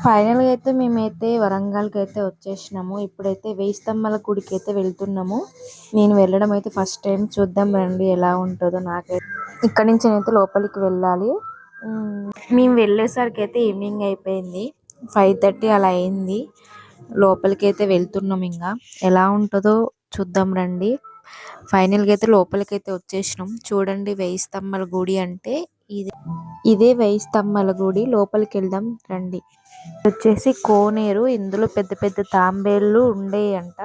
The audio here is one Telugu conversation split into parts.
ఫైనల్‌గా అయితే మేమైతే వరంగల్‌కి అయితే వచ్చేసినాము. ఇప్పుడైతే వేయి స్తంభాల గుడికి అయితే వెళ్తున్నాము. నేను వెళ్ళడం అయితే ఫస్ట్ టైం. చూద్దాం రండి ఎలా ఉంటుందో. నాకైతే ఇక్కడి నుంచి అయితే లోపలికి వెళ్ళాలి. మేము వెళ్ళేసరికి అయితే ఈవినింగ్ అయిపోయింది. 5:30 అలా అయింది. లోపలికి అయితే వెళ్తున్నాం. ఇంకా ఎలా ఉంటుందో చూద్దాం రండి. ఫైనల్‌గా అయితే లోపలికి అయితే వచ్చేసినాం. చూడండి, వేయి స్తంభాల గుడి అంటే ఇదే వేయి స్తంభాల గుడి. లోపలికి వెళ్దాం రండి. వచ్చేసి కోనేరు. ఇందులో పెద్ద పెద్ద తాంబేళ్ళు ఉండేయంట.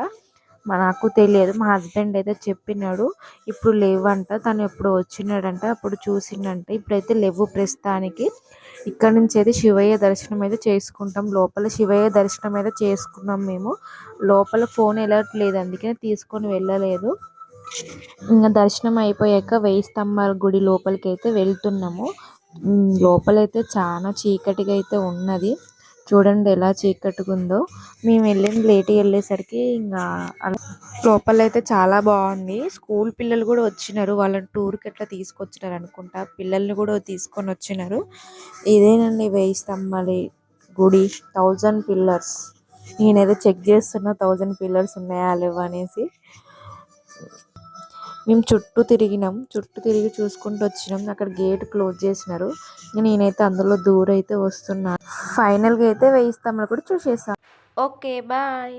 నాకు తెలియదు, మా హస్బెండ్ అయితే చెప్పినాడు. ఇప్పుడు లేవంట, తను ఎప్పుడు వచ్చినాడంట, అప్పుడు చూసిండంట. ఇప్పుడైతే లేవు ప్రస్తుతానికి. ఇక్కడ నుంచి అయితే శివయ్య దర్శనం అయితే చేసుకుంటాం. లోపల శివయ్య దర్శనం అయితే చేసుకున్నాం మేము. లోపల ఫోన్ అలర్ట్ లేదు, అందుకనే తీసుకొని వెళ్ళలేదు. ఇంకా దర్శనం అయిపోయాక వేయి స్తంభాల గుడి లోపలికి అయితే వెళ్తున్నాము. లోపలైతే చాలా చీకటిగా అయితే ఉన్నది. చూడండి ఎలా చీకటిగా ఉందో. మేము లేట్గా వెళ్ళేసరికి ఇంకా లోపలైతే చాలా బాగుంది. స్కూల్ పిల్లలు కూడా వచ్చినారు. వాళ్ళని టూర్కి ఎట్లా తీసుకొచ్చినారు అనుకుంటా. పిల్లల్ని కూడా తీసుకొని వచ్చినారు. ఇదేనండి వేయి స్తంభాల గుడి. 1000 పిల్లర్స్. నేనైతే చెక్ చేస్తున్నా 1000 పిల్లర్స్ ఉన్నాయా లేవా అనేసి. మేము చుట్టూ తిరిగి చూసుకుంటూ వచ్చినాం. అక్కడ గేట్ క్లోజ్ చేసినారు. నేనైతే అందులో దూరైతే వస్తున్నాను. ఫైనల్గా అయితే వేయి స్తంభాలు కూడా చూసేసాం. Okay, bye.